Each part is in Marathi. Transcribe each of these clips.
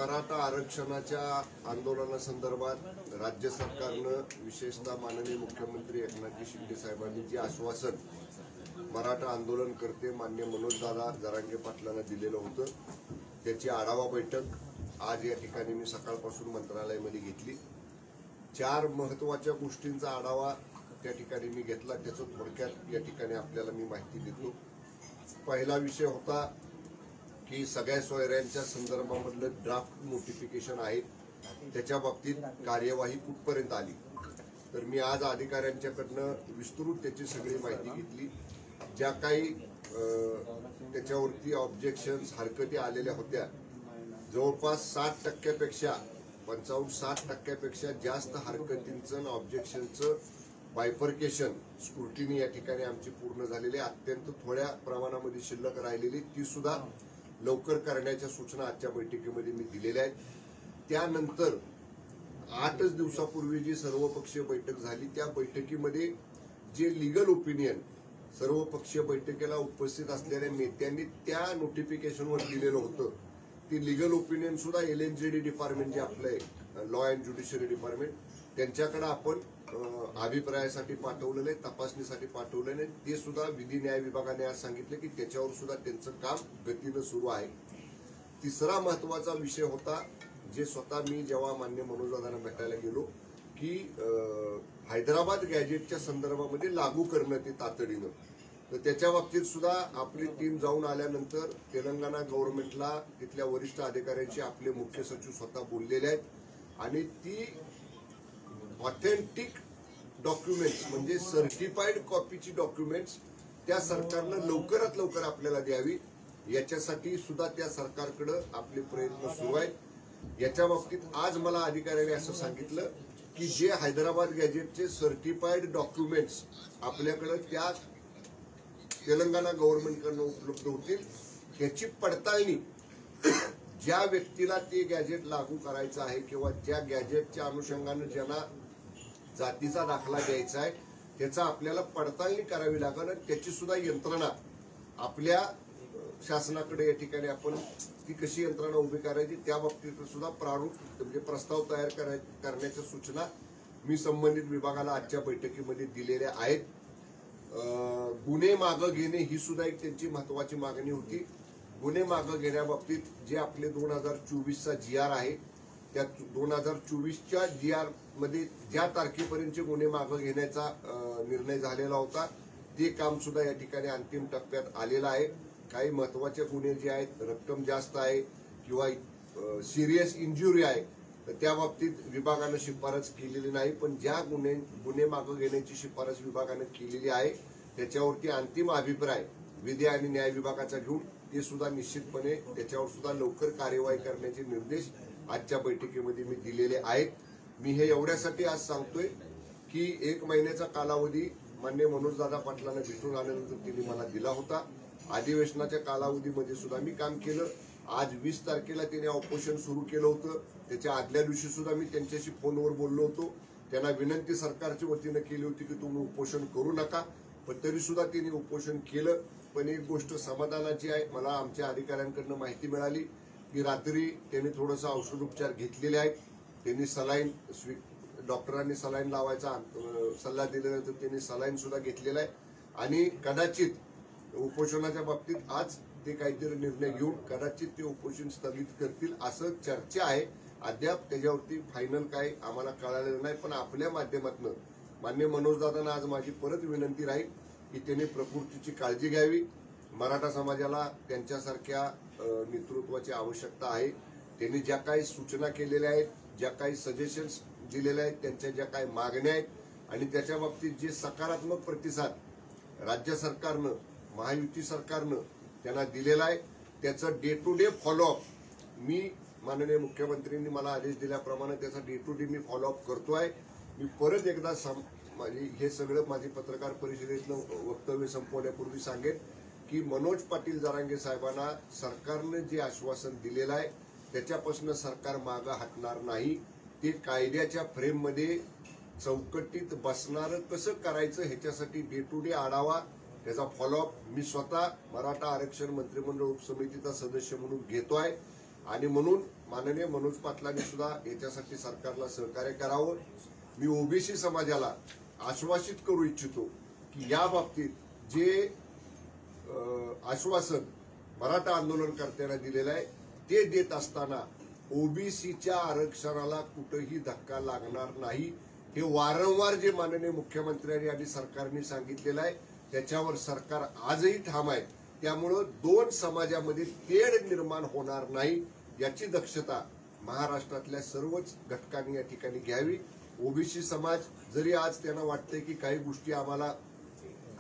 मराठा आरक्षणाच्या आंदोलनासंदर्भात राज्य सरकारनं विशेषतः माननीय मुख्यमंत्री एकनाथ शिंदे साहेबांनी जे आश्वासन मराठा आंदोलन करते माननीय मनोजदादा जरांगे पाटलांना दिलेलं होतं त्याची आढावा बैठक आज या ठिकाणी मी सकाळपासून मंत्रालयामध्ये घेतली। 4 महत्त्वाच्या गोष्टींचा आढावा त्या ठिकाणी मी घेतला, त्याचं थोडक्यात या ठिकाणी आपल्याला मी माहिती देतो। पहिला विषय होता की सगळ्या सोयऱ्यांच्या संदर्भामधलं ड्राफ्ट नोटिफिकेशन आहे त्याच्या बाबतीत कार्यवाही कुठपर्यंत आली, तर मी आज अधिकाऱ्यांच्याकडनं विस्तृत त्याची सगळी माहिती घेतली। ज्या काही त्याच्यावरती ऑब्जेक्शन्स हरकती आलेल्या होत्या जवळपास 60% 55-60% जास्त हरकतींचं ऑब्जेक्शनचं बायफर्केशन स्क्रुटिनी या ठिकाणी आमची पूर्ण झालेली, अत्यंत थोड्या प्रमाणामध्ये शिल्लक राहिलेली ती सुद्धा लवकर करण्याच्या सूचना आजच्या बैठकीमध्ये मी दिलेल्या आहेत। त्यानंतर 8 दिवसापूर्वी जी सर्वपक्षीय बैठक झाली त्या बैठकीमध्ये जे लीगल ओपिनियन सर्वपक्षीय बैठकीला उपस्थित असलेल्या नेत्यांनी त्या नोटिफिकेशनवर दिलेलं होतं ती लीगल ओपिनियन सुद्धा LNJD डिपार्टमेंट जे आपलं लॉ अँड ज्युडिशरी डिपार्टमेंट त्यांच्याकडे आपण अभिप्रायासाठी पाठवलेलं आहे, तपासणीसाठी पाठवलेलं आहे। ते सुद्धा विधी न्याय विभागाने आज सांगितलं की त्याच्यावर सुद्धा त्यांचं काम गतीनं सुरू आहे। तिसरा महत्त्वाचा विषय होता जे स्वतः मी जेव्हा मान्य मनोजदादांना भेटायला गेलो की हैदराबाद गॅजेटच्या संदर्भामध्ये लागू करणं ते तातडीनं, तर त्याच्या बाबतीत सुद्धा आपली टीम जाऊन आल्यानंतर तेलंगणा गव्हर्नमेंटला तिथल्या वरिष्ठ अधिकाऱ्यांशी आपले मुख्य सचिव स्वतः बोललेले आहेत आणि ती ऑथेंटिक डॉक्युमेंट्स म्हणजे सर्टिफाईड कॉपीची डॉक्युमेंट्स त्या सरकारनं लवकरात लवकर आपल्याला द्यावी याच्यासाठी सुद्धा त्या सरकारकडे आपले प्रयत्न सुरू आहेत। याच्या बाबतीत आज मला अधिकाऱ्यांनी असं सांगितलं की जे हैदराबाद गॅजेटचे सर्टिफाईड डॉक्युमेंट्स आपल्याकडे त्या तेलंगणा गव्हर्नमेंटकडून उपलब्ध होतील त्याची पडताळणी ज्या व्यक्तीला ते गॅजेट लागू करायचं आहे किंवा ज्या गॅजेटच्या अनुषंगानं ज्यांना जातीचा दाखला द्यायचा आहे त्याचा आपल्याला पडताळणी करावी लागेल आणि त्याची सुद्धा यंत्रणा आपल्या शासनाकडे या ठिकाणी आपण ती कशी यंत्रणा उभी करायची त्या बाबतीत सुद्धा प्रारूप म्हणजे प्रस्ताव तयार करण्याच्या सूचना मी संबंधित विभागाला आजच्या बैठकीमध्ये दिलेल्या आहेत। गुन्हे मागं घेणे ही सुद्धा एक त्यांची महत्वाची मागणी होती। गुन्हे मागं घेण्याबाबतीत जे आपले 2024चा GR आहे त्या 2024च्या GR मध्ये ज्या तारखेपर्यंतचे गुन्हे मागं घेण्याचा निर्णय झालेला होता ते काम सुद्धा या ठिकाणी अंतिम टप्प्यात आलेलं आहे। काही महत्वाचे गुन्हे जे आहेत रक्कम जास्त आहे किंवा सिरियस इंजुरी आहे तर त्या बाबतीत विभागानं शिफारस केलेली नाही, पण ज्या गुन्हे मागं घेण्याची शिफारस विभागानं केलेली आहे त्याच्यावरती अंतिम अभिप्राय विधी आणि न्याय विभागाचा घेऊन ते सुद्धा निश्चितपणे त्याच्यावर सुद्धा लवकर कार्यवाही करण्याचे निर्देश आजच्या बैठकीमध्ये मी दिलेले आहेत। मी हे एवढ्यासाठी आज सांगतोय की 1 महिन्याचा कालावधी माननीय मनोजदादा पाटलांना भेटून आल्यानंतर त्यांनी मला दिला होता। अधिवेशनाच्या कालावधीमध्ये सुद्धा मी काम केलं। आज 20 तारखेला त्यांनी ऑपरेशन सुरू केलं होतं, त्याच्या आदल्या दिवशी सुद्धा मी त्यांच्याशी फोनवर बोललो होतो। त्यांना विनंती सरकारच्या वतीनं केली होती की तुम्ही उपोषण करू नका, पण तरी सुद्धा त्यांनी उपोषण केलं। पण एक गोष्ट समाधानाची आहे, मला आमच्या अधिकाऱ्यांकडून माहिती मिळाली की रात्री त्यांनी थोडंसं औषधोपचार घेतलेले आहेत, त्यांनी सलाईन डॉक्टरांनी सलाईन लावायचा सल्ला दिल्यानंतर त्यांनी सलाईन सुद्धा घेतलेला आहे आणि कदाचित उपोषणाच्या बाबतीत आज ते काहीतरी निर्णय घेऊन कदाचित ते उपोषण स्थगित करतील असं चर्चा आहे। अद्याप त्याच्यावरती फायनल काय आम्हाला कळालेलं नाही, पण आपल्या माध्यमातून माननीय मनोजदादांना आज माझी परत विनंती राहील की त्यांनी प्रकृतीची काळजी घ्यावी। मराठा समाजाला त्यांच्यासारख्या नेतृत्वाची आवश्यकता आहे। त्यांनी ज्या काही सूचना केलेल्या आहेत, ज्या काही सजेशन्स दिलेल्या आहेत, त्यांच्या ज्या काही मागण्या आहेत आणि त्याच्या बाबतीत जे सकारात्मक प्रतिसाद राज्य सरकारनं महायुती सरकारनं त्यांना दिलेला आहे त्याचं डे टू डे फॉलोअप मी माननीय मुख्यमंत्र्यांनी मला आदेश दिल्याप्रमाणे त्याचा डे टू डे मी फॉलोअप करतोय। मी परत एकदा हे सगळं माझे पत्रकार परिषदेतलं वक्तव्य संपवण्यापूर्वी सांगेन की मनोज पाटील जरांगे साहेबांना सरकारनं जे आश्वासन दिलेलं आहे त्याच्यापासून सरकार मागं हटणार नाही। ते कायद्याच्या फ्रेममध्ये चौकटीत बसणारं कसं करायचं ह्याच्यासाठी डे टू डे आढावा त्याचा फॉलोअप मी स्वतः मराठा आरक्षण मंत्रिमंडळ उपसमितीचा सदस्य म्हणून घेतोय आणि म्हणून माननीय मनोज पाटलांनी सुद्धा याच्यासाठी सरकारला सहकार्य करावं. मी ओबीसी समाजाला आश्वासित करू इच्छितो की या बाबतीत जे आश्वासन मराठा आंदोलनकर्त्यांना दिलेलं आहे ते देत असताना ओबीसीच्या आरक्षणाला कुठेही धक्का लागणार नाही. हे वारंवार जे माननीय मुख्यमंत्र्यांनी आणि सरकारने सांगितलेलं आहे त्याच्यावर सरकार आजही ठाम आहे. त्यामुळं दोन समाजामध्ये तेढ निर्माण होणार नाही याची दक्षता महाराष्ट्रातल्या सर्वच घटकांनी या ठिकाणी घ्यावी. ओबीसी समाज जरी आज त्यांना वाटतंय की काही गोष्टी आम्हाला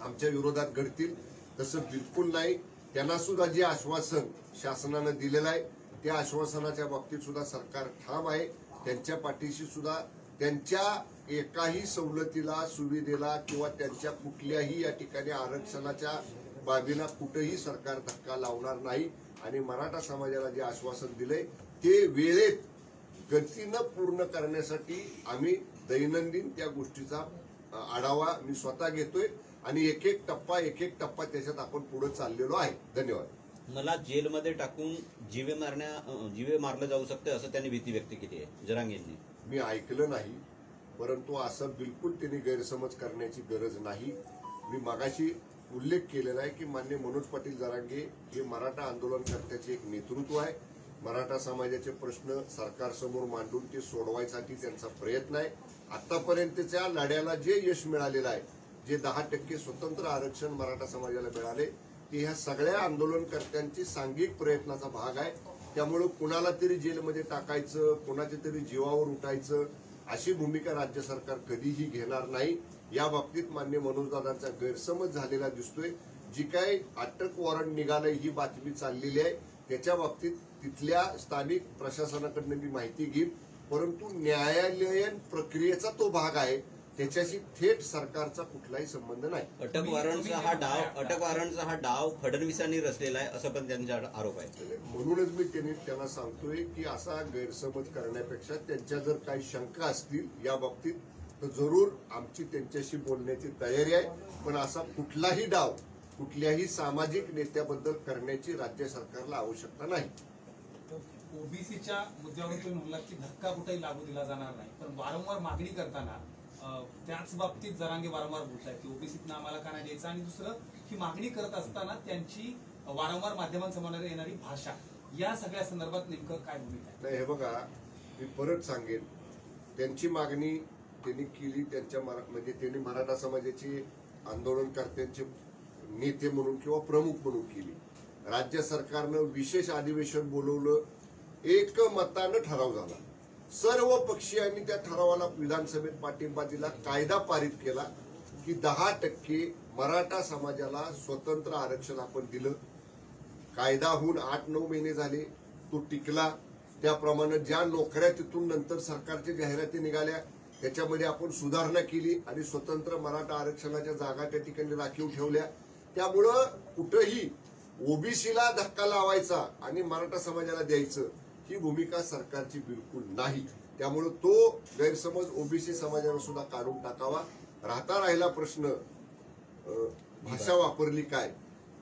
आमच्या विरोधात घडतील, तसं बिलकुल नाही. त्यांना सुद्धा जे आश्वासन शासनानं दिलेलं आहे त्या आश्वासनाच्या बाबतीत सुद्धा सरकार ठाम आहे. त्यांच्या पाठीशी सुद्धा त्यांच्या एकाही सवलतीला, सुविधेला किंवा त्यांच्या कुठल्याही या ठिकाणी आरक्षणाच्या बाबींना कुठेही सरकार धक्का लावणार नाही. आणि मराठा समाजाला जे आश्वासन दिलंय ते वेळेत गतीनं पूर्ण करण्यासाठी आम्ही दैनंदिन त्या गोष्टीचा आढावा मी स्वतः घेतोय आणि एक एक टप्पा त्याच्यात आपण पुढे चाललेलो आहे. धन्यवाद. मला जेलमध्ये टाकून जीवे मारलं जाऊ शकते असं त्यांनी भीती व्यक्त केली आहे जरांगे यांनी. मी ऐकलं नाही, परंतु असं बिलकुल त्यांनी गैरसमज करण्याची गरज नाही. मी मगाशी उल्लेख केलेला आहे की माननीय मनोज पाटील जरांगे हे मराठा आंदोलनकर्त्याचे एक नेतृत्व आहे. मराठा समाजाचे प्रश्न सरकारसमोर मांडून ते सोडवायसाठी त्यांचा प्रयत्न आहे. आतापर्यंतच्या लढ्याला जे यश मिळालेलं आहे, जे 10% स्वतंत्र आरक्षण मराठा समाजाला मिळाले ते ह्या सगळ्या आंदोलनकर्त्यांची सांघिक प्रयत्नाचा भाग आहे. त्यामुळे कुणाला तरी जेलमध्ये टाकायचं, कुणाच्या तरी जीवावर उठायचं अशी भूमिका राज्य सरकार कधीही घेणार नाही. या बाबतीत माननीय मनोजदादांचा गैरसमज झालेला दिसतोय. जी काय अटक वॉरंट निघालंय ही बातमी चाललेली आहे त्याच्या बाबतीत तिथल्या स्थानिक प्रशासनाकडनं मी माहिती घेईन, परंतु न्यायालयीन प्रक्रियेचा तो भाग आहे, त्याच्याशी थेट सरकारचा कुठलाही संबंध नाही. अटक वॉरंटचा हा डाव फडणवीसांनी रचलेला आहे असं पण त्यांचा आरोप आहे. म्हणूनच मी त्यांना सांगतोय की असा गैरसमज करण्यापेक्षा त्यांच्या जर काही शंका असतील या बाबतीत तर जरूर आमची त्यांच्याशी बोलण्याची तयारी आहे. पण असा कुठलाही डाव कुठल्याही सामाजिक नेत्याबद्दल करण्याची राज्य सरकारला आवश्यकता नाही. ओबीसीच्या मुद्द्यावर तुम्ही म्हणलात की धक्का कुठेही लागू दिला जाणार नाही, पण वारंवार मागणी करताना त्याच बाबतीत जरांगे वारंवार बोलतायत की ओबीसीतनं आम्हाला का नाही द्यायचं, आणि दुसरं ही मागणी करत असताना त्यांची वारंवार माध्यमांसमोर येणारी भाषा, या सगळ्या संदर्भात नेमकं काय भूमिका आहे? नाही, हे बघा मी परत सांगेन, त्यांची मागणी त्यांनी केली, म्हणजे त्यांनी मराठा समाजाची आंदोलनकर्त्यांचे नेते म्हणून किंवा प्रमुख म्हणून केली. राज्य सरकारनं विशेष अधिवेशन बोलवलं, एकमतानं ठराव झाला, सर्व पक्षीयांनी त्या ठरावाला विधानसभेत पाठिंबा दिला, कायदा पारित केला की 10% मराठा समाजाला स्वतंत्र आरक्षण आपण दिलं. कायदा होऊन 8-9 महिने झाले, तो टिकला. त्याप्रमाणे ज्या नोकऱ्या तिथून नंतर सरकारच्या जाहिराती निघाल्या त्याच्यामध्ये आपण सुधारणा केली आणि स्वतंत्र मराठा आरक्षणाच्या जागा त्या ठिकाणी राखीव ठेवल्या. त्यामुळं कुठंही ओबीसीला धक्का लावायचा आणि मराठा समाजाला द्यायचं ही भूमिका सरकारची बिलकुल नाही. त्यामुळे तो गैरसमज ओबीसी समाजाला सुद्धा काढून टाकावा. राहिला प्रश्न भाषा वापरली काय,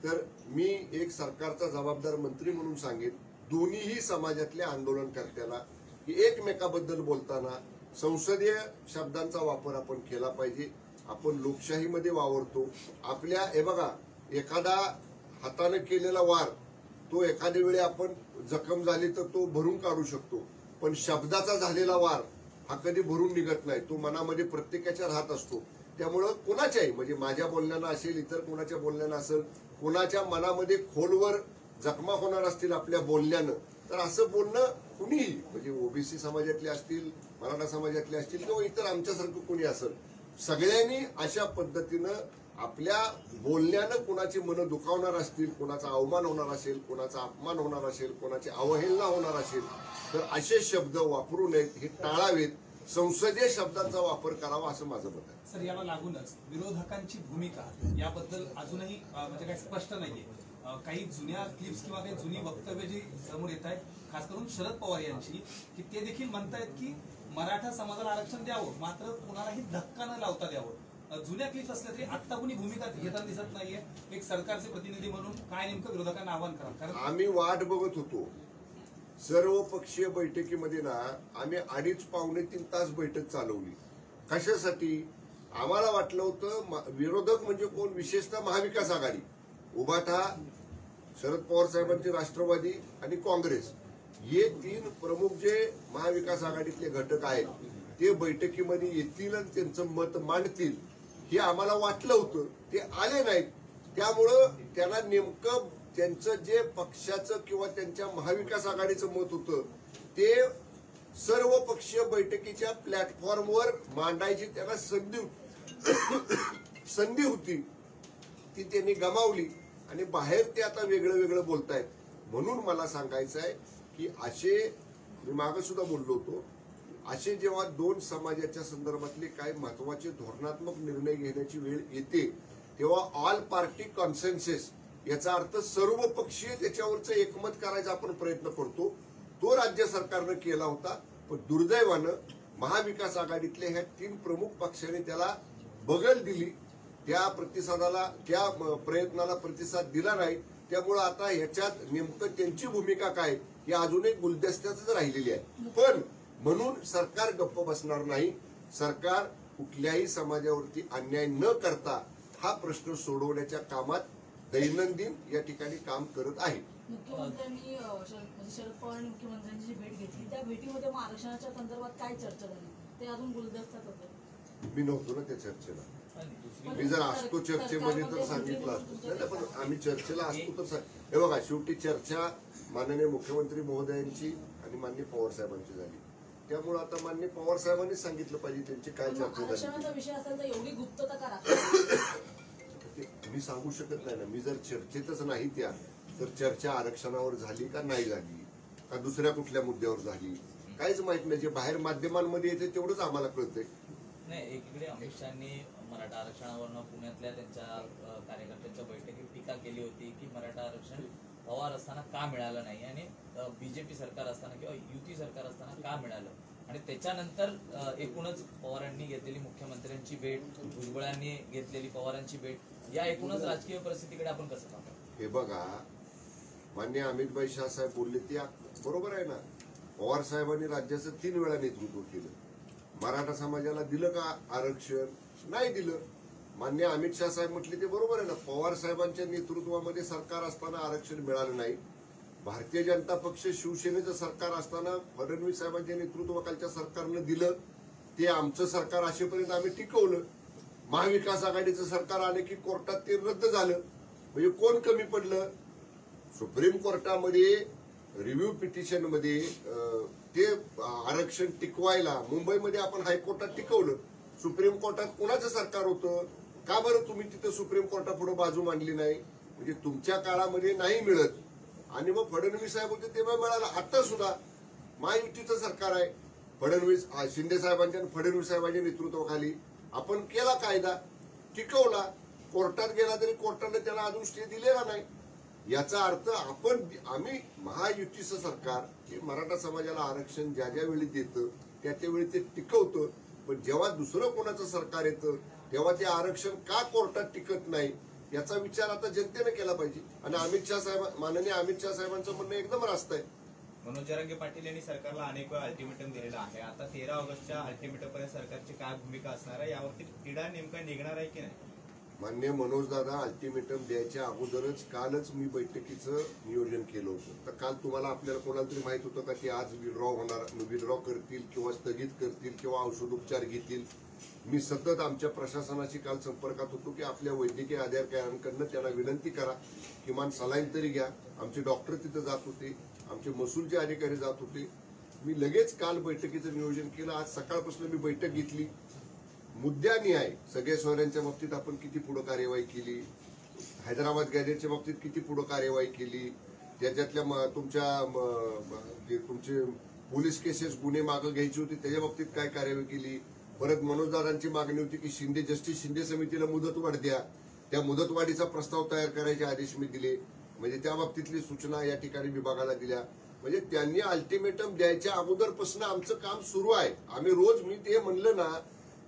तर मी एक सरकारचा जबाबदार मंत्री म्हणून सांगेन दोन्हीही समाजातल्या आंदोलनकर्त्याला की एकमेकाबद्दल बोलताना संसदीय शब्दांचा वापर आपण केला पाहिजे. आपण लोकशाहीमध्ये वावरतो. आपल्या हे बघा, एखादा हाताने केलेला वार तो एखाद्या वेळी आपण जखम झाली तर तो भरून काढू शकतो, पण शब्दाचा झालेला वार हा कधी भरून निघत नाही, तो मनामध्ये प्रत्येकाच्या राहत असतो. त्यामुळं कोणाच्याही, म्हणजे माझ्या बोलण्यानं असेल, इतर कोणाच्या बोलण्यानं असेल, कोणाच्या मनामध्ये खोलवर जखमा होणार असतील आपल्या बोलण्यानं, तर असं बोलणं कुणीही, म्हणजे ओबीसी समाजातले असतील, मराठा समाजातले असतील किंवा इतर आमच्यासारखं कोणी असेल, सगळ्यांनी अशा पद्धतीनं आपल्या बोलण्यानं कोणाची मनं दुखावणार असतील, कोणाचा अवमान होणार असेल, कोणाचा अपमान होणार असेल, कोणाची अवहेलना होणार असेल, तर असे शब्द वापरू नयेत, हे टाळावेत. संसदीय शब्दांचा वापर करावा असं माझं मत आहे. सर, याला लागूनच विरोधकांची भूमिका याबद्दल अजूनही म्हणजे काही स्पष्ट नाहीये. काही जुन्या क्लिप्स किंवा काही जुनी वक्तव्य जी समोर येत आहेत, खास करून शरद पवार यांची, की ते देखील म्हणतायत की मराठा समाजाला आरक्षण द्यावं, मात्र कुणालाही धक्का न लावता द्यावं. जुन्या क्लिप्स असल्या तरी आता कुणी भूमिका घेताना दिसत नाहीये. एक सरकारचे प्रतिनिधी म्हणून काय नेमकं विरोधकांना आवाहन करा? कारण आम्ही वाट बघत होतो सर्व पक्षीय बैठकीमध्ये ना आम्ही 2.5-3 तास बैठक चालवली. कशासाठी? आम्हाला वाटलं होतं विरोधक म्हणजे कोण, विशेषतः महाविकास आघाडी, उभाटा, शरद पवार साहेबांचे राष्ट्रवादी आणि काँग्रेस, हे 3 प्रमुख जे महाविकास आघाडीतले घटक आहेत ते बैठकीमध्ये येतील आणि त्यांचं मत मांडतील हे आम्हाला वाटलं होतं. ते आले नाहीत. त्यामुळं त्यांना नेमकं त्यांचं जे पक्षाचं किंवा त्यांच्या महाविकास आघाडीचं मत होतं ते सर्व पक्षीय बैठकीच्या प्लॅटफॉर्मवर मांडायची त्यांना संधी होती, ती त्यांनी गमावली आणि बाहेर ते आता वेगळं वेगळं बोलतायत. म्हणून मला सांगायचं आहे की असे, मी मागे सुद्धा बोललो होतो, असे जेव्हा 2 समाजाच्या संदर्भातले काही महत्वाचे धोरणात्मक निर्णय घेण्याची वेळ येते तेव्हा ऑल पार्टी कॉन्सेन्सस, याचा अर्थ सर्व पक्षीय त्याच्यावरचं एकमत करायचा आपण प्रयत्न करतो. तो राज्य सरकारनं केला होता. पण दुर्दैवानं महाविकास आघाडीतल्या ह्या 3 प्रमुख पक्षांनी त्याला बगल दिली, त्या प्रयत्नाला प्रतिसाद दिला नाही. त्यामुळे आता ह्याच्यात नेमकं त्यांची भूमिका काय ही अजूनही गुलदस्त्यातच राहिलेली आहे. पण म्हणून सरकार गप्प बसणार नाही. सरकार कुठल्याही समाजावरती अन्याय न करता हा प्रश्न सोडवण्याच्या कामात दैनंदिन या ठिकाणी काम करत आहे. मुख्यमंत्र्यांनी शरद पवार आणि मुख्यमंत्र्यांची जी भेट घेतली त्या भेटीमध्ये मग आरक्षणाच्या संदर्भात काय चर्चा झाली ते अजून गुलदस्त्यात होतं. मी नव्हतो ना त्या चर्चेला. मी जर असतो चर्चेमध्ये तर सांगितलं असतं. पण आम्ही चर्चेला असतो तर हे बघा, शेवटी चर्चा माननीय मुख्यमंत्री महोदयांची आणि माननीय पवार साहेबांची झाली. त्यामुळे आता माननीय पवार साहेबांनी सांगितलं पाहिजे त्यांची काय चर्चा झाली. आरक्षणाचा विषय असेल तर एवढी गुप्तता का राखली? मी सांगू शकत नाही ना. मी जर चर्चेतच नाही त्या, तर चर्चा आरक्षणावर झाली का नाही झाली का दुसऱ्या कुठल्या मुद्द्यावर झाली काहीच माहित नाही. जे बाहेर माध्यमांमध्ये येते तेवढंच आम्हाला कळतंय. नाही, एकीकडे अमित शहानी मराठा आरक्षणावरनं पुण्यातल्या त्यांच्या कार्यकर्त्यांच्या बैठकीत टीका केली होती की मराठा आरक्षण पवार असताना का मिळालं नाही आणि बीजेपी सरकार असताना किंवा युती सरकार असताना का मिळालं. आणि त्याच्यानंतर एकूणच पवारांनी घेतलेली मुख्यमंत्र्यांची भेट, भुजबळांनी घेतलेली पवारांची भेट, या एकूणच राजकीय परिस्थितीकडे आपण कसं पाहतो? हे बघा, मान्य अमितभाई शाह साहेब बोलले ते बरोबर आहे ना. पवार साहेबांनी राज्याचं 3 वेळा नेतृत्व केलं. मराठा समाजाला दिलं का आरक्षण? नाही दिलं. मान्य अमित शाह साहेब म्हटले ते बरोबर आहे ना. पवार साहेबांच्या नेतृत्वामध्ये सरकार असताना आरक्षण मिळालं नाही. भारतीय जनता पक्ष शिवसेनेचं सरकार असताना फडणवीस साहेबांच्या नेतृत्वाखालच्या सरकारनं दिलं. ते आमचं सरकार असेपर्यंत आम्ही टिकवलं. महाविकास आघाडीचं सरकार आले की कोर्टात ते रद्द झालं. म्हणजे कोण कमी पडलं? सुप्रीम कोर्टामध्ये रिव्ह्यू पिटिशनमध्ये ते आरक्षण टिकवायला मुंबईमध्ये आपण हायकोर्टात टिकवलं. सुप्रीम कोर्टात कोणाचं सरकार होतं? का बरं तुम्ही तिथं सुप्रीम कोर्टापुढे बाजू मांडली नाही? म्हणजे तुमच्या काळामध्ये नाही मिळत आणि मग फडणवीस साहेब होते तेव्हा मिळालं. आता सुद्धा महायुतीचं सरकार आहे. फडणवीस, शिंदे साहेबांच्या आणि फडणवीस साहेबांच्या नेतृत्वाखाली आपण केला कायदा, टिकवला. कोर्टात गेला तरी कोर्टाने त्याला अजून स्टे दिलेला नाही. याचा अर्थ आम्ही महायुतीचं सरकार हे मराठा समाजाला आरक्षण ज्या ज्या वेळी देतं त्या त्यावेळी ते टिकवतं. पण जेव्हा दुसरं कोणाचं सरकार येतं तेव्हा ते आरक्षण का कोर्टात टिकत नाही याचा विचार आता जनतेने केला पाहिजे. आणि माननीय अमित शाह साहेबांचं म्हणणं एकदम रास्त आहे. मनोज जरांगे पाटील यांनी सरकारला अनेक वेळा अल्टिमेटम दिलेला आहे. आता 13 ऑगस्टच्या अल्टिमेटम पर्यंत सरकारची काय भूमिका असणार आहे यावरती तिढा नेमका निघणार आहे की नाही? मान्य मनोज दादा, अल्टिमेटम द्यायच्या अगोदरच कालच मी बैठकीचं नियोजन केलं होतं. तर काल तुम्हाला आपल्याला कोणाला तरी माहित होतं का की आज विड्रॉ करतील किंवा स्थगित करतील किंवा औषधोपचार घेतील? मी सतत आमच्या प्रशासनाशी काल संपर्कात होतो की आपल्या वैद्यकीय अधिकाऱ्यांकडनं त्यांना विनंती करा, किमान सलाईन तरी घ्या. आमचे डॉक्टर तिथं जात होते, आमचे महसूलचे अधिकारी जात होते. मी लगेच काल बैठकीचं नियोजन केलं. आज सकाळपासून मी बैठक घेतली. मुद्द्यानी आहे. सगळ्या सोयऱ्यांच्या बाबतीत आपण किती पुढे कार्यवाही केली, हैदराबाद गॅजेटच्या बाबतीत किती पुढे कार्यवाही केली, त्याच्यातल्या तुमचे पोलीस केसेस गुन्हे मागे घ्यायची होती त्याच्या बाबतीत काय कार्यवाही केली. परत मनोजदारांची मागणी होती की जस्टिस शिंदे समितीला मुदतवाढ द्या. त्या मुदतवाढीचा प्रस्ताव तयार करायचे आदेश मी दिले. म्हणजे त्या बाबतीतली सूचना या ठिकाणी विभागाला दिल्या. म्हणजे त्यांनी अल्टिमेटम द्यायच्या अगोदरपासून आमचं काम सुरू आहे. आम्ही रोज, मी ते म्हणलं ना,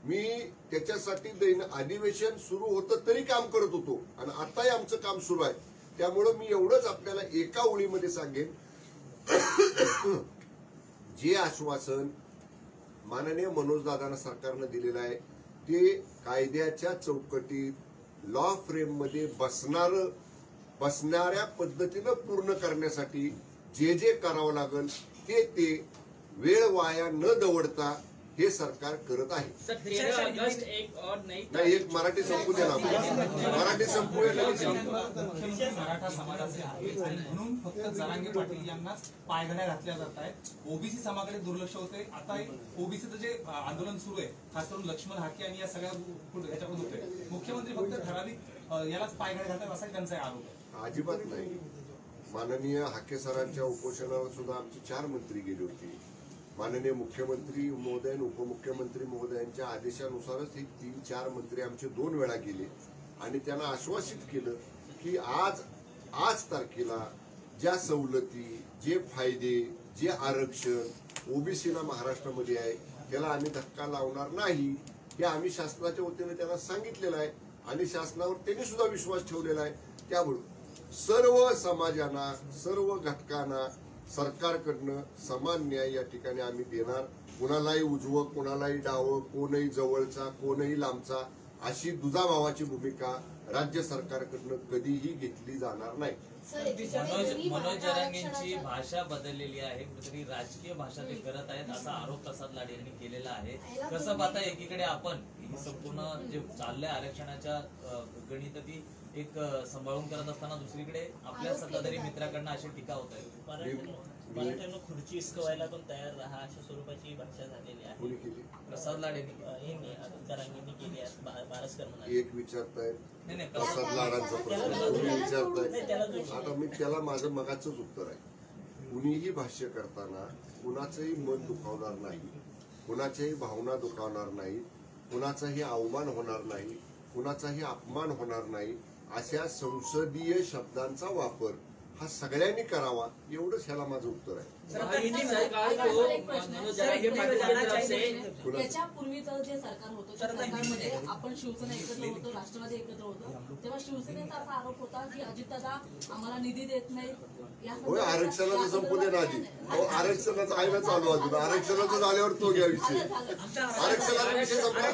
मी त्याच्यासाठी अधिवेशन सुरू होतं तरी काम करत होतो आणि आताही आमचं काम सुरू आहे. त्यामुळं मी एवढंच आपल्याला एका ओळीमध्ये सांगेन जे आश्वासन माननीय मनोजदादांना सरकारनं दिलेलं आहे ते कायद्याच्या चौकटीत लॉ फ्रेम मध्ये बसणाऱ्या पद्धतीनं पूर्ण करण्यासाठी जे जे करावं लागेल ते वेळ वाया न दवडता हे सरकार करत आहे. सर 13 अगस्त एक और नई नाही, एक मराठी संपू द्या ना, मराठी संपूया ना. मुख्यमंत्री मराठा समाजाचे आहेत आणि म्हणून फक्त जरांगे पाटील यांनाच पायघड्या घातल्या जात आहेत. ओबीसी समाजाकडे दुर्लक्ष होते. आता ओबीसीचं जे आंदोलन सुरू आहे, खास करून लक्ष्मण हाके आणि या सगळ्या ह्याच्याकडून होते, मुख्यमंत्री फक्त ठराविक यालाच पायघड्या घालतात असा त्यांचा आरोप आहे. अजिबात नाही. माननीय हाके सरांच्या उपोषणावर सुद्धा आमचे 4 मंत्री गेले होते. माननीय मुख्यमंत्री महोदय आणि उपमुख्यमंत्री महोदयांच्या आदेशानुसारच हे 3-4 मंत्री आमचे 2 वेळा गेले आणि त्यांना आश्वासित केलं की आज तारखेला ज्या सवलती, जे फायदे, जे आरक्षण ओबीसीला महाराष्ट्रामध्ये आहे त्याला आम्ही धक्का लावणार नाही, हे आम्ही शासनाच्या वतीने त्यांना सांगितलेलं आहे आणि शासनावर त्यांनी सुद्धा विश्वास ठेवलेला आहे. त्यामुळे सर्व समाजांना, सर्व घटकांना सरकारकडनं समान न्याय या ठिकाणी आम्ही देणार. कोणालाही उजवं, कोणालाही डावं, कोणही जवळचा, कोणही लांबचा अशी दुजाभावाची भूमिका राज्य सरकारकडनं कधीही घेतली जाणार नाही. मनोज जरांगेंची भाषा बदललेली आहे, कुठेतरी राजकीय भाषा ते करत आहेत असा आरोप प्रसाद लाड यांनी केलेला आहे. कसं पाहता, एकीकडे आपण संपूर्ण जे चाललंय आरक्षणाच्या गणित ती एक सांभाळून करत असताना दुसरीकडे आपल्या सत्ताधारी मित्राकडनं अशी टीका होत आहे. मराठ्यांना खुर्ची हिसकवायला पण तयार राहा अशा स्वरूपाची भाषा झालेली आहे. कोणी केली? प्रसाद लाड यांनी जरांगेंनी केली आहे. बारसकर म्हणाले. एक विचारतायत नाही, प्रसाद लाडांचा प्रश्न, तुम्ही विचारताय. आता मी त्याला माझं मगाचंच उत्तर आहे. कुणीही भाष्य करताना कुणाचंही मन दुखावणार नाही, कुणाच्याही भावना दुखावणार नाही, कुणाचाही अवमान होणार नाही, कुणाचाही अपमान होणार नाही, अशा संसदीय शब्दांचा वापर हा सगळ्यांनी करावा, एवढंच ह्याला माझं उत्तर आहे. याच्या पूर्वीचं जे सरकार होतं त्या सरकारमध्ये आपण शिवसेना एकत्र होतो, राष्ट्रवादी एकत्र होतो, तेव्हा शिवसेनेचा असा आरोप होता की अजितदादा आम्हाला निधी देत नाही. होय, आरक्षणाचं संपू दे ना आधी. आरक्षणाचं आहे ना चालू अजून. आरक्षणाचं झाल्यावर तो घ्या विषय. आरक्षणाचा विषय संपला.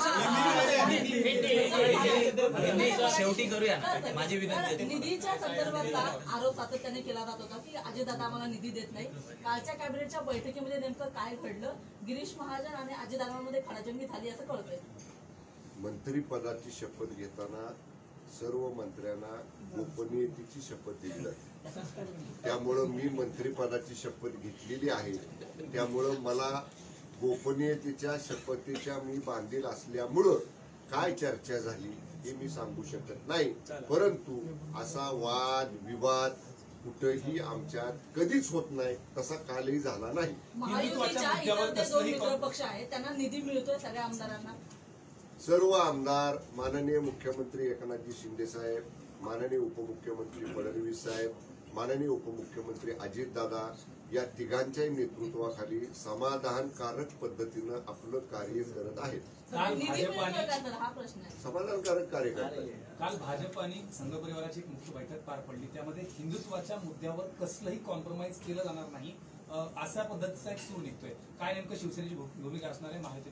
शेवटी करूया माझी विनंती. निधीच्या संदर्भातला आरोप सातत्याने केला जात होता की अजितदादा आम्हाला निधी देत नाही. कालच्या कॅबिनेटच्या बैठकीमध्ये नेमकं काय घडलं? गिरीश महाजन आणि अजितदादांमध्ये खडाजंगी झाली असं कळतंय. मंत्रिपदाची शपथ घेताना सर्व मंत्र्यांना गोपनीयतेची शपथ दिली जाते. त्यामुळं मी मंत्रिपदाची शपथ घेतलेली आहे. त्यामुळं मला गोपनीयतेच्या शपथेच्या मी बांधील असल्यामुळं काय चर्चा झाली हे मी सांगू शकत नाही. परंतु असा वाद विवाद कुठेही आमच्यात कधीच होत नाही, तसा कालही झाला नाही. महायुतीच्या इतर जे 2 मित्र पक्ष आहेत त्यांना निधी मिळतोय सगळ्या आमदारांना. सर्व आमदार, माननीय मुख्यमंत्री एकनाथजी शिंदे साहेब, माननीय उपमुख्यमंत्री फडणवीस साहेब, माननीय उपमुख्यमंत्री अजितदादा या तिघांच्याही नेतृत्वाखाली समाधानकारक पद्धतीनं आपलं कार्य करत आहेत. निधी मिळतोय का तर हा प्रश्न आहे. समाधानकारक कार्य करतात. काल भाजप आणि संघ परिवाराची एक मुख्य बैठक पार पडली. त्यामध्ये हिंदुत्वाच्या मुद्द्यावर कसलंही कॉम्प्रोमाइज केलं जाणार नाही अशा पद्धतीचा एक सूर निघतोय. काय नेमकं शिवसेनेची भूमिका असणार आहे माहिती?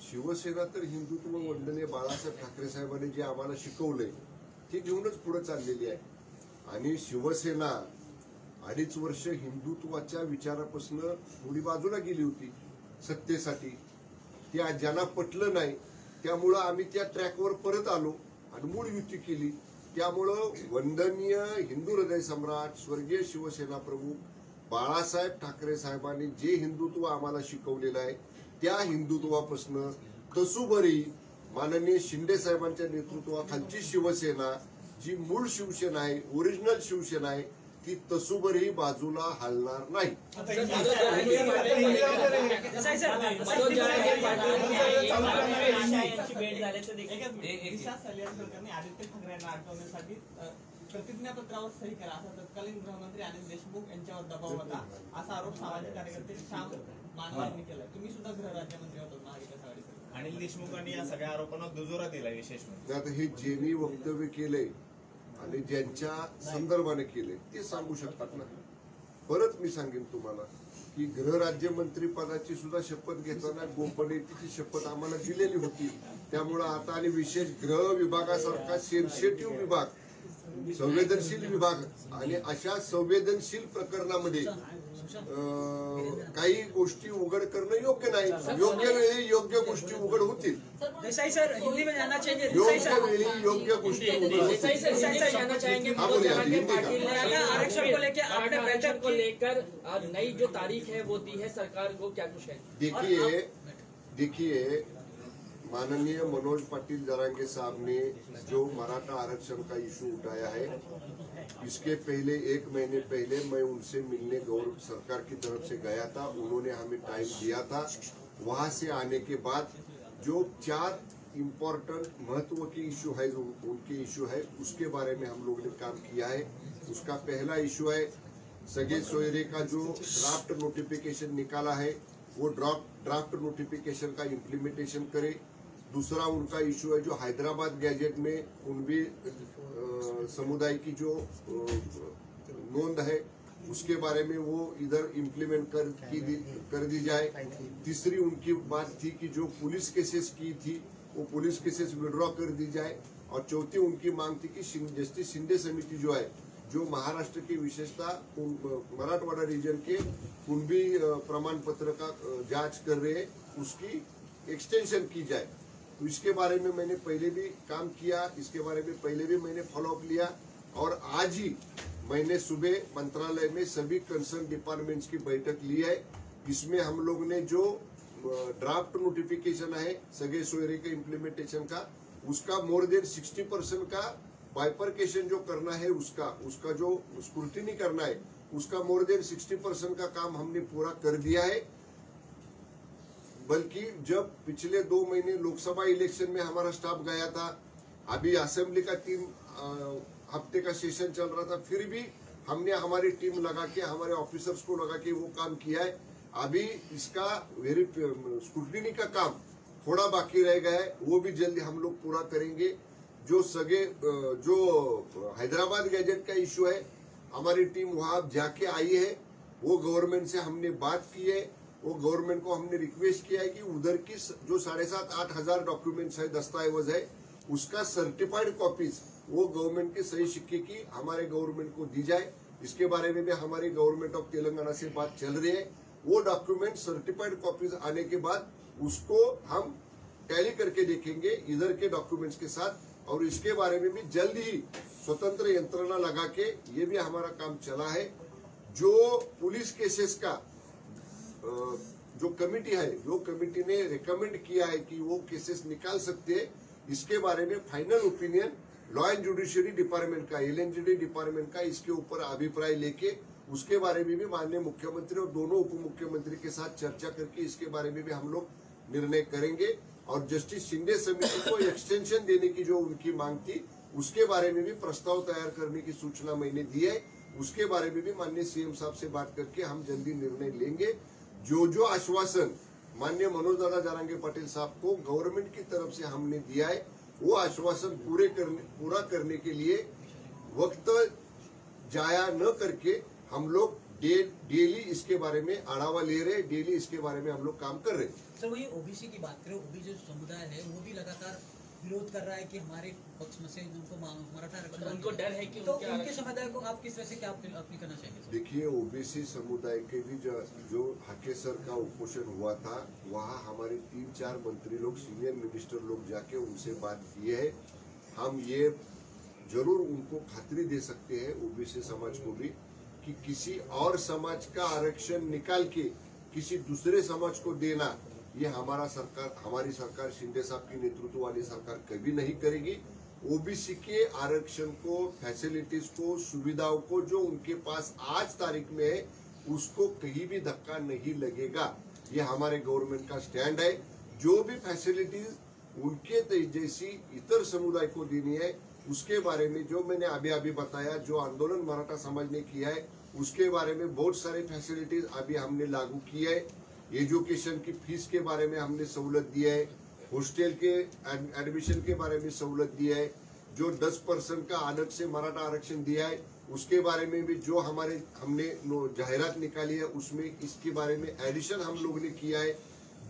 शिवसेना तर हिंदुत्व वंदनीय बाळासाहेब ठाकरे साहेबांनी जे आम्हाला शिकवलंय ते घेऊनच पुढे चाललेली आहे. आणि शिवसेना 2.5 वर्ष हिंदुत्वाच्या विचारापासून थोडी बाजूला गेली होती सत्तेसाठी. त्या ज्यांना पटलं नाही त्यामुळं आम्ही त्या ट्रॅकवर परत आलो आणि मूळ युती केली. त्यामुळं वंदनीय हिंदू हृदय सम्राट स्वर्गीय शिवसेना प्रमुख बाळासाहेब ठाकरे साहेबांनी जे हिंदुत्व आम्हाला शिकवलेलं आहे त्या हिंदुत्वापासून तसूभरी माननीय शिंदे साहेबांच्या नेतृत्वाखालची शिवसेना जी मूळ शिवसेना आहे, ओरिजिनल शिवसेना आहे, ती तसूभरी बाजूला हलणार नाही. आदित्य ठाकरेंना अडकवण्यासाठी प्रतिज्ञापत्रावर सही करा असा तत्कालीन गृहमंत्री अनिल देशमुख यांच्यावर दबाव होता असा आरोप सामाजिक कार्यकर्ते श्याम मानव यांनी केलाय. तुम्ही सुद्धा गृहराज्यमंत्री होतात महाविकास आघाडीचे. अनिल देशमुखांनी या सगळ्या आरोपांना दुजोरा दिला विशेष म्हणजे. आता हे ज्यांनी वक्तव्य केलंय आणि ज्यांच्या संदर्भाने केले ते सांगू शकतात ना. परत मी सांगेन तुम्हाला की गृहराज्यमंत्री पदाची सुद्धा शपथ घेताना गोपनीयतेची शपथ आम्हाला दिलेली होती. त्यामुळं आता आणि विशेष गृह विभागासारखा सेन्सिटिव्ह विभाग, संवेदनशील विभाग आणि अशा संवेदनशील प्रकरणामध्ये काही गोष्टी उघड करणं योग्य नाही. योग्य वेळी योग्य गोष्टी उघड होतील. देसाई सर हिंदी में जाना चाहिए. योग्य वेळी योग्य गोष्टी उघड देसाई सर जाना चाहेंगे. मराठा आरक्षण को लेकर आपने बैठक को लेकर नई जो तारीख है वो दी है सरकार को, क्या कुछ है? देखिए माननीय मनोज पाटिल जरांगे साहब ने जो मराठा आरक्षण का इशू उठाया है, इसके पहले 1 महीने पहले मैं उनसे मिलने गौरव सरकार की तरफ से गया था. उन्होंने हमें टाइम दिया था. वहां से आने के बाद जो 4 इम्पोर्टेंट महत्व के इशू है, जो उनके इशू है, उसके बारे में हम लोग ने काम किया है. उसका पहला इशू है सगे सोयरे का जो ड्राफ्ट नोटिफिकेशन निकाला है, वो ड्राफ्ट नोटिफिकेशन का इम्प्लीमेंटेशन करे. दूसरा उनका इशू है जो हैदराबाद गैजेट में कुणबी समुदाय की जो नोंद है, उसके बारे में वो इधर इम्प्लीमेंट कर दी जाए. तीसरी उनकी बात थी कि जो पुलिस केसेस की थी वो पुलिस केसेस विड्रॉ कर दी जाए. और चौथी उनकी मांग थी कि जस्टिस शिंदे समिति जो है, जो महाराष्ट्र की विशेषता मराठवाड़ा रीजन के कुणबी प्रमाण पत्र का जांच कर रहे हैं, उसकी एक्सटेंशन की जाए. तो इसके बारे में मैंने पहले भी काम किया, इसके बारे में पहले भी मैंने फॉलोअप लिया. और आज ही मैंने सुबह मंत्रालय में सभी कंसर्न डिपार्टमेंट्स की बैठक ली है. इसमें हम लोग ने जो ड्राफ्ट नोटिफिकेशन है सगे सोयरे के इम्प्लीमेंटेशन का, उसका मोर देन 60% का बाइफरकेशन जो करना है, उसका जो स्क्रूटिनी करना है, उसका मोर देन 60% का काम हमने पूरा कर दिया है. बल्कि जब पिछले 2 महीने लोकसभा इलेक्शन में हमारा स्टाफ गया था, अभी असेंबली का 3 हफ्ते का सेशन चल रहा था, फिर भी हमने हमारी टीम लगा के, हमारे ऑफिसर्स को लगा के वो काम किया है. अभी इसका स्क्रूटिनी का काम थोड़ा बाकी रह गया है, वो भी जल्दी हम लोग पूरा करेंगे. जो हैदराबाद गैजेट का इशू है, हमारी टीम वहां जाके आई है. वो गवर्नमेंट से हमने बात की है. वो गवर्नमेंट को हमने रिक्वेस्ट किया है कि उधर की जो 7,500-8 हजार डॉक्यूमेंट्स है, दस्तावेज है, उसका सर्टिफाइड कॉपीज वो गवर्नमेंट के सही सिक्के की हमारे गवर्नमेंट को दी जाए. इसके बारे में भी हमारी गवर्नमेंट ऑफ तेलंगाना से बात चल रही है. वो डॉक्यूमेंट सर्टिफाइड कॉपीज आने के बाद उसको हम टैली करके देखेंगे इधर के डॉक्यूमेंट्स के साथ. और इसके बारे में भी जल्द ही स्वतंत्र यंत्रणा लगा के ये भी हमारा काम चला है. जो पुलिस केसेस का जो कमिटी है, जो कमिटी ने रिकमेंड किया है कि वो केसेस निकाल सकते हैं, इसके बारे में final opinion law end judiciary department का, LNJD डिपार्टमेंट का इसके ऊपर अभिप्राय लेके उसके बारे में भी माननीय मुख्यमंत्री और दोनों उप मुख्यमंत्री के साथ चर्चा करके इसके बारे में भी हम लोग निर्णय करेंगे. और जस्टिस शिंदे समिति को एक्सटेंशन देने की जो उनकी मांग थी, उसके बारे में भी प्रस्ताव तैयार करने की सूचना मैंने दी है. उसके बारे में भी माननीय CM साहब से बात करके हम जल्दी निर्णय लेंगे. जो आश्वासन माननीय मनोज दादा जरांगे पाटिल साहब को गवर्नमेंट की तरफ से हमने दिया है, वो आश्वासन पूरा करने के लिए वक्त जाया न करके हम लोग डेली इसके बारे में आढ़ावा ले रहे हैं. डेली इसके बारे में हम लोग काम कर रहे हैं. सर वही ओबीसी की बात करें, ओबीसी जो समुदाय है वो भी लगातार विरोध कर रहा है कि हमारे पक्ष में से उनको मराठा आरक्षण, उनको डर है कि तो उनके समुदाय को आप किस तरह से क्या अपील करना चाहेंगे? देखिए, ओबीसी समुदाय के भी जो हाकेसर का उपोषण हुआ था, वहाँ हमारे 3-4 मंत्री लोग, सीनियर मिनिस्टर लोग जाके उनसे बात किए है. हम ये जरूर उनको खातरी दे सकते हैं ओबीसी समाज को भी कि किसी और समाज का आरक्षण निकाल के किसी दूसरे समाज को देना, ये हमारी सरकार शिंदे साहब की नेतृत्व वाली सरकार कभी नहीं करेगी. ओबीसी के आरक्षण को, फैसिलिटीज को, सुविधाओं को जो उनके पास आज तारीख में है, उसको कहीं भी धक्का नहीं लगेगा. ये हमारे गवर्नमेंट का स्टैंड है. जो भी फैसिलिटीज उनके जैसी इतर समुदाय को देनी है, उसके बारे में जो मैंने अभी बताया, जो आंदोलन मराठा समाज ने किया है, उसके बारे में बहुत सारे फैसिलिटीज अभी हमने लागू किए है. एजुकेशन की फीस के बारे में हमने सहूलत दिया है. हॉस्टल के एडमिशन के बारे में सहूलत दिया है. जो 10% का अलग से मराठा आरक्षण दिया है उसके बारे में भी जो हमने जाहिरात निकाली है उसमें इसके बारे में एडिशन हम लोग ने किया है।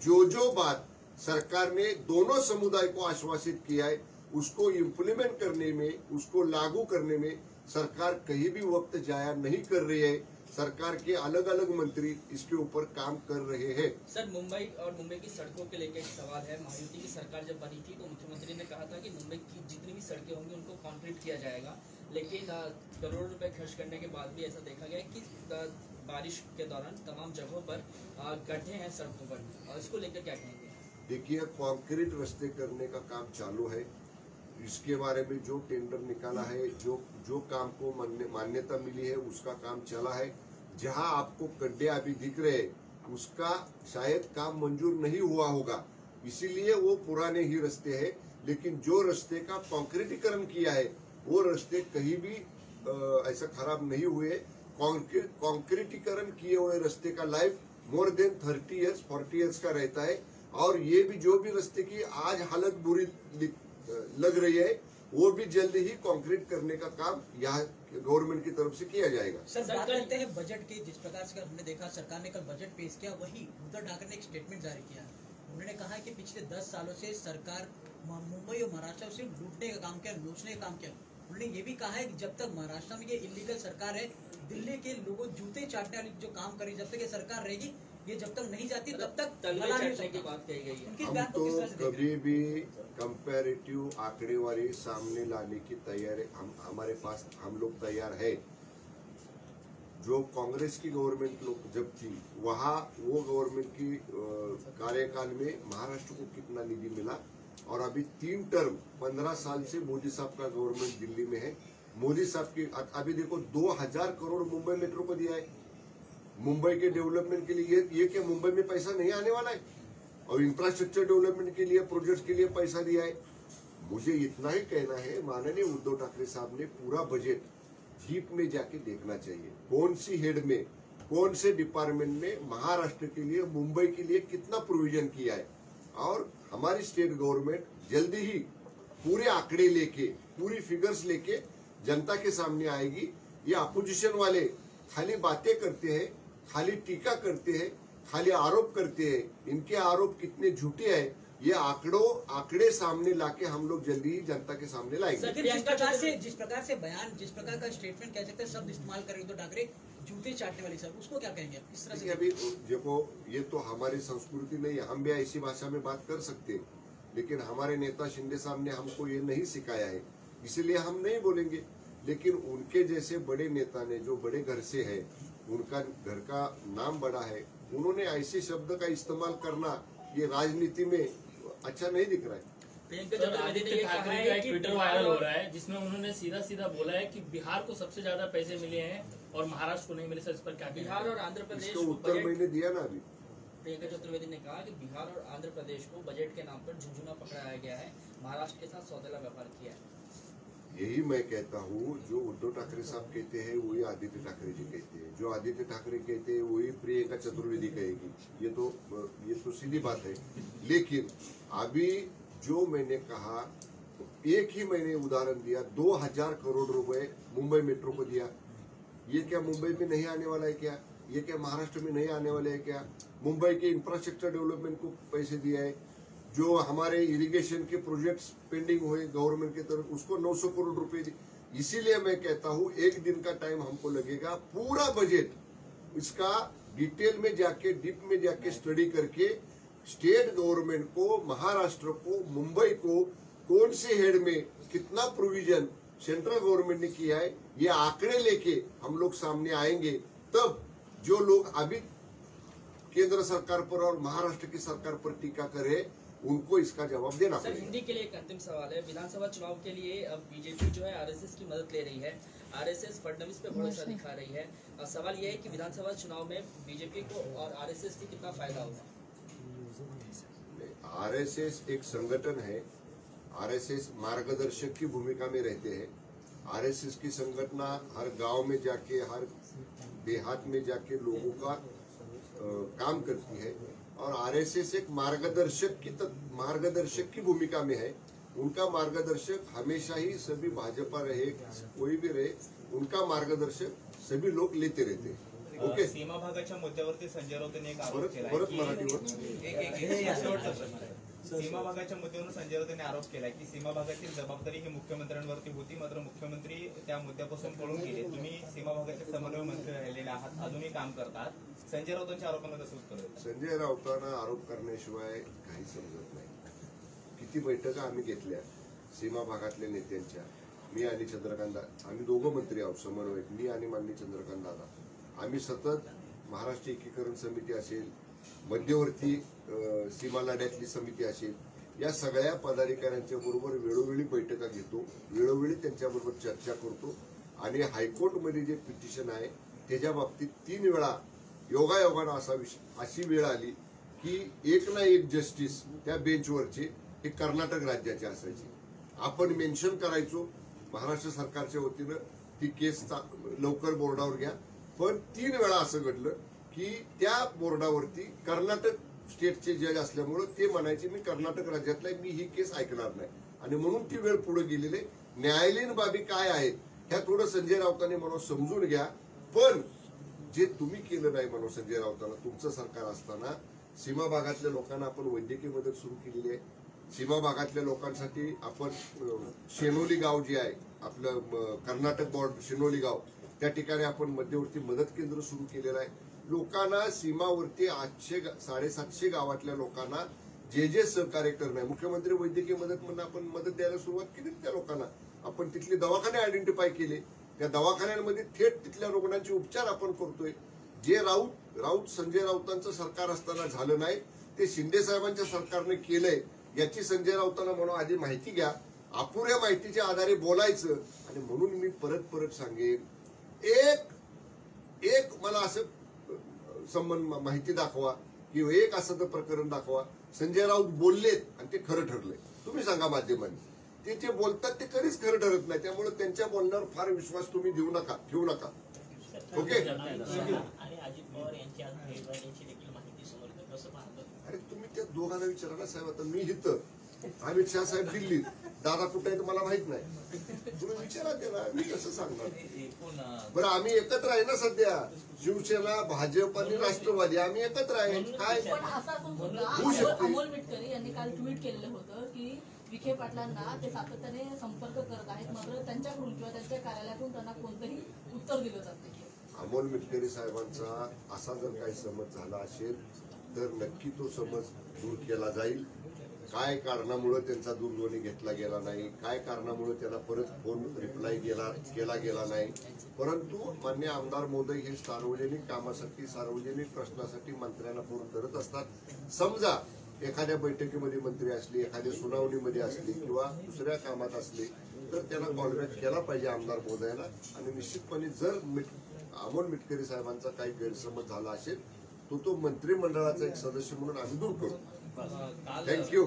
जो बात सरकार ने दोनों समुदाय को आश्वासित किया है उसको इम्प्लीमेंट करने में, उसको लागू करने में सरकार कहीं भी वक्त जाया नहीं कर रही है। सरकार के अलग अलग मंत्री इसके ऊपर काम कर रहे हैं। सर, मुंबई और मुंबई की सड़कों के लेकर एक सवाल है। महायुति की सरकार जब बनी थी तो मुख्यमंत्री ने कहा था कि मुंबई की जितनी भी सड़कें होंगी उनको कॉन्क्रीट किया जाएगा, लेकिन करोड़ों रुपए खर्च करने के बाद भी ऐसा देखा गया कि बारिश के दौरान तमाम जगहों पर गड्ढे हैं सड़कों पर, और इसको लेकर क्या कहेंगे? देखिए, कॉन्क्रीट रास्ते करने का काम चालू है। इसके बारे में जो टेंडर निकाला है, जो काम को मान्यता मिली है उसका काम चला है। जहां आपको गड्ढे अभी दिख रहे हैं उसका शायद काम मंजूर नहीं हुआ होगा, इसीलिए वो पुराने ही रास्ते हैं। लेकिन जो रास्ते का कॉन्क्रीटीकरण किया है वो रास्ते कहीं भी ऐसा खराब नहीं हुए। कॉन्क्रीटीकरण किए हुए रास्ते का life more than 30 years 40 years का रहता है। और ये भी जो भी रास्ते की आज हालत बुरी लग रही है वो भी जल्दी ही कंक्रीट करने का काम यहाँ गवर्नमेंट की तरफ से किया जाएगा। सर, बात करते हैं बजट की। जिस प्रकार से हमने देखा सरकार ने कल बजट पेश किया, वही उद्धव ठाकरे ने एक स्टेटमेंट जारी किया। उन्होंने कहा कि पिछले 10 सालों से सरकार मुंबई और महाराष्ट्र को सिर्फ लूटने का काम किया, नोचने का काम किया। उन्होंने ये भी कहा है कि जब तक महाराष्ट्र में ये इलीगल सरकार है, दिल्ली के लोगों जूते चाटने वाली जो काम करेगी, जब तक ये सरकार रहेगी, ये जब तक नहीं जाती तब तक चाटने की बात कही गई है। हम तो कभी भी कंपैरेटिव आंकड़ेवारी सामने लाने की तैयारी हमारे पास हम लोग तैयार है। जो कांग्रेस की गवर्नमेंट लोग जब थी वहाँ वो गवर्नमेंट की कार्यकाल में महाराष्ट्र को कितना निधि मिला, और अभी 3 टर्म 15 साल से मोदी साहब का गवर्नमेंट दिल्ली में है। मोदी साहब की अभी देखो 2000 करोड़ मुंबई मेट्रो को दिया है। मुंबई के डेवलपमेंट के लिए ये क्या मुंबई में पैसा नहीं आने वाला है? और इंफ्रास्ट्रक्चर डेवलपमेंट के लिए, प्रोजेक्ट के लिए पैसा दिया है। मुझे इतना ही कहना है, माननीय उद्धव ठाकरे साहब ने पूरा बजट डीप में जाके देखना चाहिए। कौन सी हेड में, कौन से डिपार्टमेंट में महाराष्ट्र के लिए, मुंबई के लिए कितना प्रोविजन किया है। और हमारी स्टेट गवर्नमेंट जल्दी ही पूरे आंकड़े लेके, पूरी फिगर्स लेके जनता के सामने आएगी। ये अपोजिशन वाले खाली बातें करते हैं, खाली टीका करते हैं, खाली आरोप करते हैं। इनके आरोप कितने झूठे हैं ये आंकड़े सामने लाके हम लोग जल्दी ही जनता के सामने लाएंगे। जिस प्रकार से बयान, जिस प्रकार का स्टेटमेंट कह सकते हैं, शब्द इस्तेमाल करें उद्धव ठाकरे, जूते चाटने वाली, सर उसको क्या कहेंगे किस तरह से? अभी देखो, ये तो हमारी संस्कृति नहीं है, हम भी ऐसी भाषा में बात कर सकते हैं, लेकिन हमारे नेता शिंदे साहब ने हमको ये नहीं सिखाया है, इसीलिए हम नहीं बोलेंगे। लेकिन उनके जैसे बड़े नेता ने, जो बड़े घर से है, उनका घर का नाम बड़ा है, उन्होंने ऐसे शब्द का इस्तेमाल करना ये राजनीति में अच्छा नहीं दिख रहा है। आदित्य ठाकरे का एक ट्विटर वायरल हो रहा है जिसमें उन्होंने सीधा बोला है कि बिहार को सबसे ज्यादा पैसे मिले हैं और महाराष्ट्र को नहीं मिले। सर, इस पर क्या? बिहार और आंध्र प्रदेश इसका उत्तर मैंने दिया ना अभी। प्रियंका चतुर्वेदी ने कहा कि बिहार और आंध्र प्रदेश को बजट के नाम पर झुंझुना पकड़ाया गया है, महाराष्ट्र के साथ सौदेला व्यापार किया है। यही मैं कहता हूँ, जो उद्धव ठाकरे साहब कहते हैं वही आदित्य ठाकरे जी कहते हैं, जो आदित्य ठाकरे कहते हैं वही प्रियंका चतुर्वेदी कहेगी। ये तो सीधी बात है। लेकिन अभी जो मैंने कहा, एक ही मैंने उदाहरण दिया, 2000 करोड़ रुपए मुंबई मेट्रो को दिया। ये क्या मुंबई में नहीं आने वाला है क्या? ये क्या महाराष्ट्र में नहीं आने वाले है क्या? मुंबई के इंफ्रास्ट्रक्चर डेवलपमेंट को पैसे दिया है। जो हमारे इरिगेशन के प्रोजेक्ट्स पेंडिंग हुए गवर्नमेंट की तरफ, उसको 900 करोड़ रुपए दी। इसीलिए मैं कहता हूँ एक दिन का टाइम हमको लगेगा, पूरा बजट इसका डिटेल में जाके, डीप में जाके स्टडी करके स्टेट गवर्नमेंट को, महाराष्ट्र को, मुंबई को कौन से हेड में कितना प्रोविजन सेंट्रल गवर्नमेंट ने किया है, ये आंकड़े लेके हम लोग सामने आएंगे। तब जो लोग अभी केंद्र सरकार पर और महाराष्ट्र की सरकार पर टीका करे, उनको इसका जवाब देना पड़ेगा। सर, हिंदी के लिए एक अंतिम सवाल है। विधानसभा चुनाव के लिए अब बीजेपी जो है आरएसएस की मदद ले रही है, आरएसएस फडणवीस पे भरोसा दिखा रही है। और सवाल यह है कि विधानसभा चुनाव में बीजेपी को और आरएसएस की कितना फायदा होगा? आरएसएस एक संगठन है, आरएसएस मार्गदर्शक की भूमिका में रहते हैं। आरएसएस की संगठना हर गांव में जाके, हर देहात में जाके लोगों का काम करती है, और आरएसएस एक मार्गदर्शक की भूमिका में है। उनका मार्गदर्शक हमेशा ही सभी भाजपा रहे कोई भी रहे, उनका मार्गदर्शक सभी लोग लेते रहते. ओके. सीमा भागाच्या मुद्द्यावरती संजय राऊतांनी एक आरोप परत केला परत मराठीवर. शेवटचा प्रश्न. सीमा भागाच्या मुद्द्यावरून संजय राऊतांनी आरोप केला की सीमा भागाची जबाबदारी ही मुख्यमंत्र्यांवरती होती, मात्र मुख्यमंत्री त्या मुद्द्यापासून पळून गेले. तुम्ही सीमा भागाचे समन्वय मंत्री राहिलेले आहात, अजूनही काम करतात. संजय राऊतांच्या आरोपांना कसं उत्तर देतात? संजय राऊतांना आरोप करण्याशिवाय काही समजत नाही. किती बैठका आम्ही घेतल्या सीमा भागातल्या नेत्यांच्या, मी आणि चंद्रकांत, आम्ही दोघं मंत्री आहोत समन्वयक, मी आणि माननीय चंद्रकांत दादा. आम्ही सतत महाराष्ट्र एकीकरण समिती असेल, मध्यवर्ती सीमा लढ्यातली समिती असेल, या सगळ्या पदाधिकाऱ्यांच्या बरोबर वेळोवेळी बैठका घेतो, वेळोवेळी त्यांच्याबरोबर चर्चा करतो. आणि हायकोर्टमध्ये जे पिटिशन आहे त्याच्या बाबतीत 3 वेळा योगायोगानं अशी वेळ आली की एक ना एक जस्टिस त्या बेंचवरचे हे कर्नाटक राज्याचे असायचे. आपण मेन्शन करायचो महाराष्ट्र सरकारच्या वतीनं ती केस लवकर बोर्डावर घ्या, पण 3 वेळा असं घडलं की त्या बोर्डावरती कर्नाटक स्टेटचे जज असल्यामुळं ते म्हणायचे मी कर्नाटक राज्यातला आहे, मी ही केस ऐकणार नाही. आणि म्हणून ती वेळ पुढे गेलेली. न्यायालयीन बाबी काय आहेत ह्या थोडं संजय राऊतांनी म्हणून समजून घ्या. पण जे तुम्ही केलं नाही म्हणून संजय राऊतांना, तुमचं सरकार असताना सीमा भागातल्या लोकांना आपण वैद्यकीय मदत सुरू केलेली आहे. सीमा भागातल्या लोकांसाठी आपण शेनोली गाव जे आहे आपलं कर्नाटक बॉर्डर शेनोली गाव, त्या ठिकाणी आपण मध्यवर्ती मदत केंद्र सुरू केलेलं आहे. लोकांना सीमावर्ती 750 गावातल्या लोकांना जे सहकार्य करणं आहे. मुख्यमंत्री वैद्यकीय मदत म्हणून आपण मदत द्यायला सुरुवात केली त्या लोकांना. आपण तिथले दवाखाने आयडेंटिफाय केले, त्या दवाखान्यांमध्ये थेट तिथल्या रुग्णांचे उपचार आपण करतोय. जे राऊत संजय राऊतांचं सरकार असताना झालं नाही ते शिंदे साहेबांच्या सरकारने केलंय. याची संजय राऊतांना म्हणून आधी माहिती घ्या, अपुऱ्या माहितीच्या आधारे बोलायचं. आणि म्हणून मी परत सांगेन, एक मला असं संबंध माहिती दाखवा की एक असं तर प्रकरण दाखवा संजय राऊत बोललेत आणि ते खरं ठरलंय. तुम्ही सांगा माध्यमांनी, ते जे बोलतात ते कधीच खरं ठरत नाही. त्यामुळे त्यांच्या बोलण्यावर फार विश्वास तुम्ही ठेवू नका. ओके. आणि अजित पवार यांची आज भेट झाल्याची देखील माहिती समोर येते, कसं पाहतात? अरे तुम्ही त्या दोघांना विचारा ना साहेब. आता मी इथं, अमित शहा साहेब दिल्लीत, दादा कुठे आहे मला माहित नाही. तुम्ही विचारा त्याला, मी कसं सांगणार. बरं आम्ही एकत्र आहे ना सध्या, शिवसेना भाजप आणि राष्ट्रवादी आम्ही एकत्र आहे. काय पण असं असून होऊ सुद्धा शकते. अमोल मिटकरी यांनी काल ट्विट केलेलं होतं की विखे पाटलांना ते सातत्याने संपर्क करत आहेत, मात्र त्यांच्याकडून किंवा त्यांच्या कार्यालयातून त्यांना कोणतंही उत्तर दिलं जात नाही. अमोल मिटकरी साहेबांचा असा जर काही समज झाला असेल तर नक्की तो समज दूर केला जाईल. काय कारणामुळे त्यांचा दूरध्वनी घेतला गेला नाही, काय कारणामुळे त्यांना परत फोन रिप्लाय केला गेला नाही. परंतु मान्य आमदार महोदय हे सार्वजनिक कामासाठी, सार्वजनिक प्रश्नासाठी मंत्र्यांना फोन करत असतात. समजा एखाद्या बैठकीमध्ये मंत्री असले, एखाद्या सुनावणीमध्ये असले किंवा दुसऱ्या कामात असले तर त्यांना कॉलबॅक केला पाहिजे आमदार महोदयाला. आणि निश्चितपणे जर अमोल मिटकरी साहेबांचा काही गैरसमज झाला असेल तो मंत्रिमंडळाचा एक सदस्य म्हणून आम्ही दूर करू. थँक्यू.